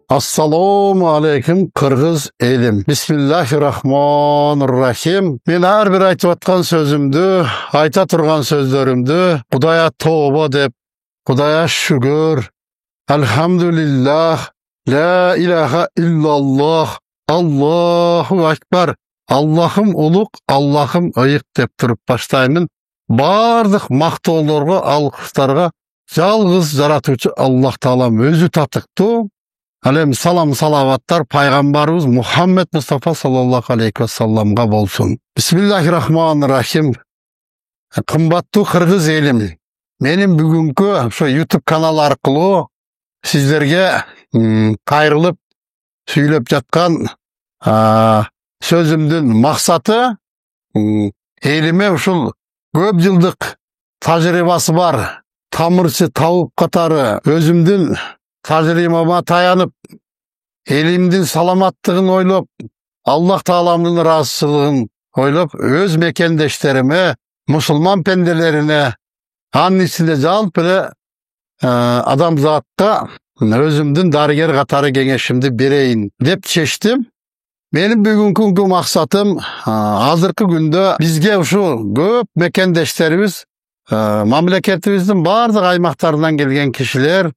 Assalomu alaykum Qirg'iz elim. Bismillahirrahmanirrahim. Men har bir aytib atgan sözümdü, ayta turgan sözlerimdi Xudoya tavba deb, Xudoya şükür, elhamdülillah, la ilahe illallah, Allahu ekber, Allah'ım uluk, Allah'ım ayık deb turup başlayman. Bardıq maqtovlarga, alqışlarga жалғыз жаратуучу Аллах Таалам өзү татыктуу. Алем салам салаваттар пайгамбарыбыз Мухаммед Мустафа саллаллаху алейхи ва салламга болсун. Бисмиллахиррахманиррахим. Кымбаттуу кыргыз элим, менин бүгүнкү ошо YouTube канал аркылуу сиздерге кайрылып сүйлөп жаткан сөзүмдүн максаты элиме ушул көп жылдык тажрыйбасы бар тамырчы табып катары өзүмдүн тажрыйбама таянып, элимдин саламаттыгын ойлоп, Аллах Тааламдын ыраазычылыгын ойлоп, өз мекендештериме, мусулман пенделерине, анын ичинде жалпы эле адамзатка өзүмдүн дарыгер катары кеңешимди берейин деп чечтим. Менин бүгүнкү максатым азыркы күндө бизге ушул көп мекендештерибиз, мамлекетибиздин бардык аймактарынан келген кишилер,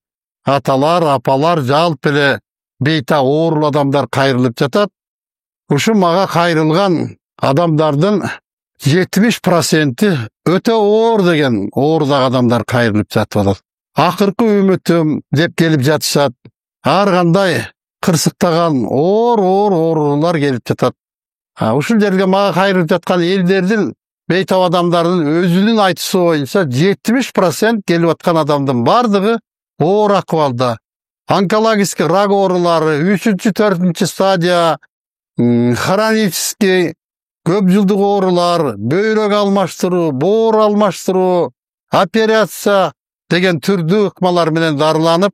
аталар, апалар, жалпы эле бейта оорул адамдар кайрылып жатат. Ушу мага кайрылган адамдардын 70% өтө оор деген оорудагы адамдар кайрылып жатып атат. Акыркы үмүтүм деп келип жатышат. Ар кандай кырсыктаган оорулар келип жатат. Ушул жерге мага кайрылып жаткан элдердин, бейтап адамдардын өзүнүн айтышы боюнча 70% келип аткан адамдын бардыгы оор акыбалда. Онкологический рак оорулары, 3-4 стадия, хронический көп жылдык оорулар, бөйрөк алмаштыруу, боор алмаштыруу, операция деген түрдүү ыкмалар менен дарыланып,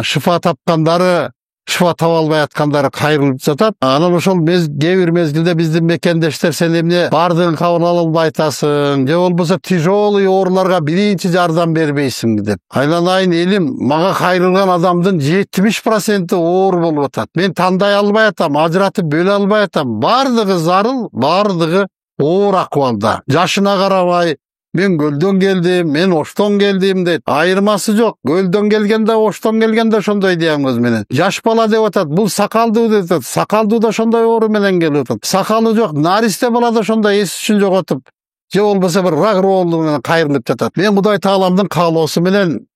шифа тапкандары, шифа таба албай аткандары кайрылып жатат. Анан ошол кээ бир мезгилде биздин мекендештер сен эмне бардыгын кабыл ала албай атасың, же болбосо тяжелый ооруларга биринчи жардам бербейсиң деп. Айланайын элим, мага кайрылган адамдын 70% оор болуп атат. Мен тандай албай атам, ажыратып бөлө албай атам. Бардыгы зарыл, бардыгы оор акыбалда. Жашына карабай, мен көлдөн келдим, мен оштон келдим дейт. Айырмасы жок. Көлдөн келгенде, оштон келгенде ошондой диагноз менен. Жаш бала деп атат, бул сакалдуу деп атат. Сакалдуу да ошондой оору менен келип атат. Сакалы жок, наристе бала да ошондой эс үчүн жоготуп, же болбосо бир рак оору менен кайрылып жатат. Мен Кудай Тааламдын каалоосу менен,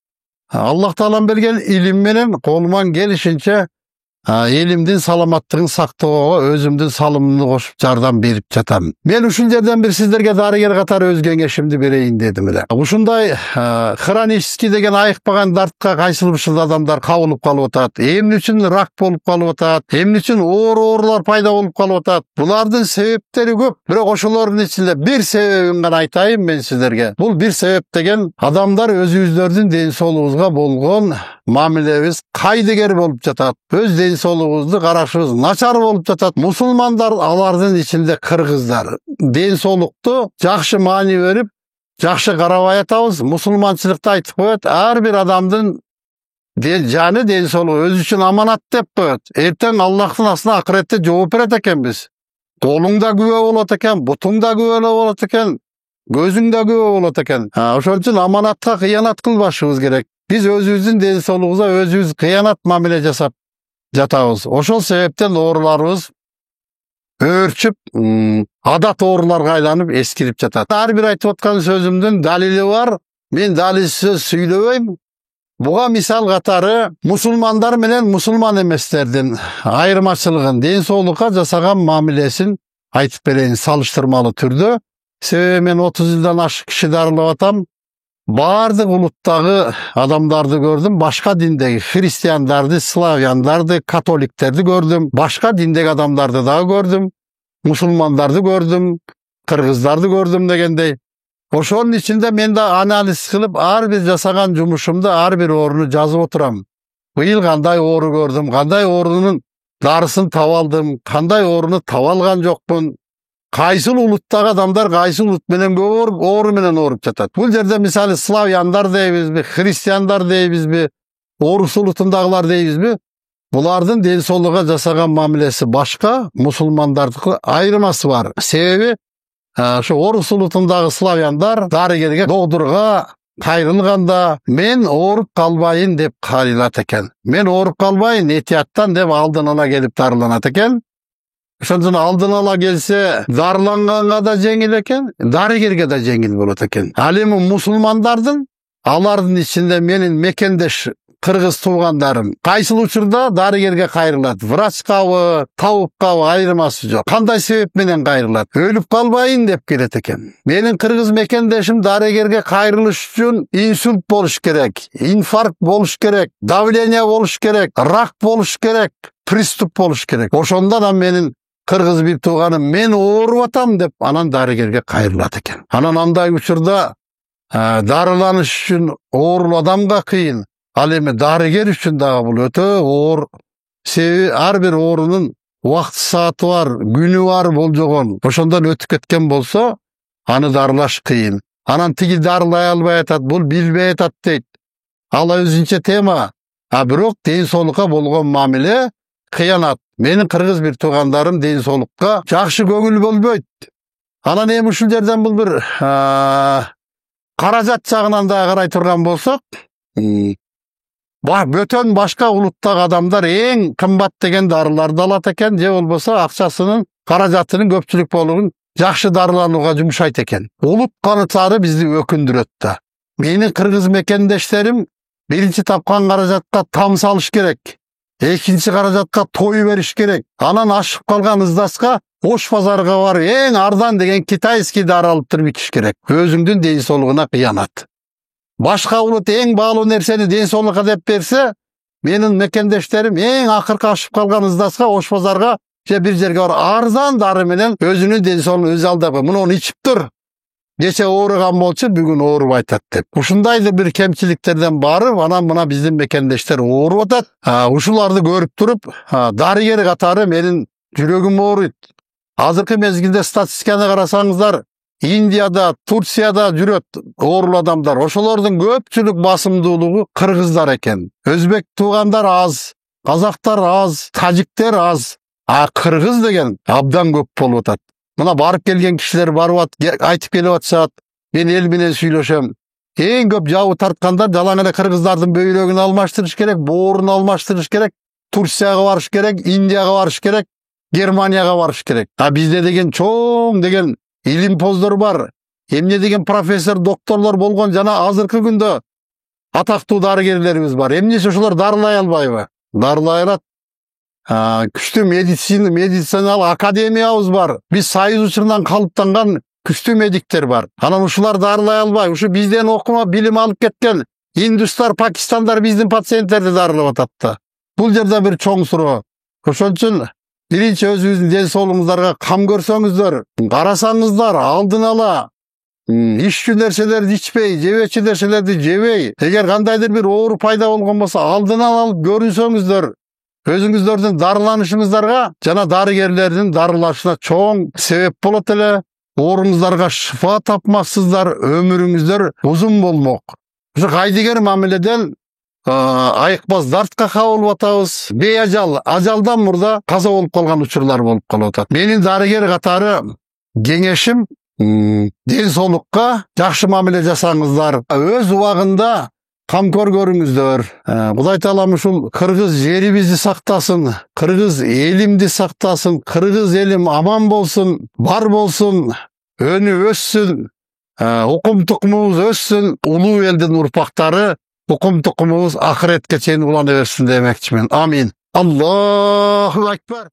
Аллах Таалам берген илим менен колуман келишинче элимдин саламаттыгын сактоого өзүмдүн салымымды кошуп жардам берип жатам. Мен ушул жерден бир сиздерге дарыгер катары өз кеңешимди берейин дедим эле. Ушундай хронический деген айыкпаган дартка кайсыл ушул адамдар кабылып калып атат. Эмне үчүн рак болуп калып атат? Эмне үчүн оорулар пайда болуп калып атат? Булардын себептери көп. Бирок ошолордун ичинде бир себебин гана айтайын мен сиздерге. Бул бир себеп деген адамдар өзүбүздөрдүн ден соолугубузга болгон мамилебиз кайдыгер болуп жатат. Өз ден соолугубузду карашыбыз начар болуп жатат. Мусулмандар, алардын ичинде кыргыздар ден соолукту жакшы маани берип, жакшы карабай атабыз. Мусулманчылыкта айтып коет, ар бир адамдын жаны, ден соолугу өзү үчүн аманат деп коет. Эртең Аллахтын астына акыретте жооп берет экенбиз. Колуң да күбө болот экен, бутуң да күбө болот экен, көзүң да күбө болот экен. Ошол үчүн аманатка кыянат кылбашыбыз керек. Биз өзүбүздүн ден соолугубузга өзүбүз кыянат мамиле жасап жатабыз. Ошол себептен ооруларыбыз өөрчүп, адат ооруларга айланып эскирип жатат. Ар бир айтып аткан сөзүмдүн далили бар. Мен далилсиз сүйлөбөйм. Буга мисал катары мусулмандар менен мусулман эместердин айырмачылыгын, ден соолукка жасаган мамилесин айтып берейин салыштырмалуу түрдө. Себеби мен 30 жылдан ашык киши дарылап атам. Бардык улуттагы адамдарды көрдүм, башка диндеги христиандарды, славяндарды, католиктерди көрдүм, башка диндеги адамдарды дагы көрдүм, мусулмандарды көрдүм, кыргыздарды көрдүм дегендей. Ошонун ичинде мен да анализ кылып, ар бир жасаган жумушумду, ар бир ооруну жазып отурам. Быйыл кандай оору көрдүм, кандай оорунун дарысын таба алдым, кандай ооруну таба алган жокмун. Кайсыл улуттагы адамдар кайсыл улут менен көп оору менен ооруп жатат. Бул жерде мисалы славяндар дейбизби, христиандар дейбизби, орус улутундагылар дейбизби? Булардын ден соолукка жасаган мамилеси башка, мусулмандардыкы айырмасы бар. Себеби ошо орус улутундагы славяндар дарыгерге, доктурга кайрылганда мен ооруп калбайын деп кайрылат экен. Мен ооруп калбайын этияттан деп алдын ала келип дарыланат экен. Ошондон алдын ала келсе, дарыланганга да жеңил экен, дарыгерге да жеңил болот экен. Ал эми мусулмандардын, алардын ичинде менин мекендеш кыргыз туугандарым кайсыл учурда дарыгерге кайрылат? Врачкабы, табыпкабы айырмасы жок. Кандай себеп менен кайрылат? Өлүп калбайын деп келет экен. Менин кыргыз мекендешим дарыгерге кайрылыш үчүн инсульт болуш керек, инфаркт болуш керек, давление болуш керек, рак болуш керек, приступ болуш керек. Ошондон менин кыргыз бир тууганым мен ооруп атам деп анан дарыгерге кайрылат экен. Анан андай учурда дарыланыш үчүн оорулуу адамга кыйын. Ал эми дарыгер үчүн дагы бул өтө оор. Себеби ар бир оорунун убакыт сааты бар, күнү бар болжогон. Ошондон өтүп кеткен болсо, аны дарылаш кыйын. Анан тиги дарылай албай атат, бул билбей атат дейт. Ал өзүнчө тема. Бирок ден соолукка болгон мамиле кыянат. Менин кыргыз бир туугандарым ден соолукка жакшы көңүл болбойт. Анан эми ушул жерден бул бир каражат жагынан да карай турган болсок, бөтөн башка улуттагы адамдар эң кымбат деген дарыларды алат экен, же болбосо акчасынын, каражатынын көпчүлүк болгонун жакшы дарыланууга жумшайт экен. Улут канычары бизди өкүндүрөт да. Менин кыргыз мекендештерим биринчи тапкан каражатка там салыш керек. Экинчи каражатка той бериш керек. Анан ашып калган ыздаска Ош базарга бар эң арзан деген китайский дары алып туруп ичиш керек. Өзүңдүн ден соолугуна кыянат. Башка улут эң баалуу нерсени ден соолукка деп берсе, менин мекендештерим эң акыркы ашып калган ыздаска Ош базарга же бир жерге бар арзан дары менен өзүнүн ден соолугун өзү алдап, муну ичип тур. Кече ооруган болчу, бүгүн ооруп айтат деп. Ушундайды бир кемчиликтерден барып, анан мына биздин мекендештер ооруп атат. Ушуларды көрүп туруп, дарыгер катары менин жүрөгүм ооруйт. Азыркы мезгилде статистиканы карасаңыздар, Индияда, Турцияда жүрөт оорулуу адамдар. Ошолордун көпчүлүк басымдуулугу кыргыздар экен. Өзбек туугандар аз, казактар аз, тажиктер аз. Кыргыз деген абдан көп болуп атат. Мына барып келген кишилер барып айтып келип атышат. Мен эл менен сүйлөшөм. Эң көп жабы тарткандар жалаң эле кыргыздардын бөйрөгүн алмаштырыш керек, боорун алмаштырыш керек, Турцияга барыш керек, Индияга барыш керек, Германияга барыш керек. Бизде деген чоң деген илимпоздор бар. Эмне деген профессор, докторлор болгон жана азыркы күндө атактуу дарыгерлерибиз бар. Эмнесе ошолор дарылай албайбы? Дарылай алат. Күчтүү медициналык академиябыз бар. Биз Союз учурунан калыптанган күчтүү медиктер бар. Анан ушулар дарылай албай, ушу бизден окума билим алып кеткен индустар, пакистандар биздин пациенттерди дарылап атат да. Бул жерде бир чоң суроо. Ошон үчүн биринчи өзүңүздүн ден соолугуңуздарга кам көрсөңүздөр, карасаңыздар, алдын ала ишчү нерселерди ичпей, жебечи нерселерди жебей, эгер кандайдыр бир оору пайда болгон болсо алдын ала алып көрүнсөңүздөр, өзүңүздөрдүн дарыланышыңыздарга жана дарыгерлердин дарылашына чоң себеп болот эле. Ооруңуздарга шифа тапмаксыздар, өмүрүңүздөр узун болмок. Ушу кайдыгер мамиледен айыкпас дартка кабыл атабыз. Бейажал, ажалдан мурда каза болуп калган учурлар болуп калып атат. Менин дарыгер катары кеңешим ден соолукка жакшы мамиле жасаңыздар. Өз убагында камкор көрүңүздөр. Кудай таалам ушул кыргыз жерибизди сактасын, кыргыз элимди сактасын, кыргыз элим аман болсун, бар болсун, өнү өссүн, укум тукумубуз өссүн, улуу элдин урпактары укум тукумубуз ахиретке чейин улана берсин демекчимин. Амин. Аллаху акбар.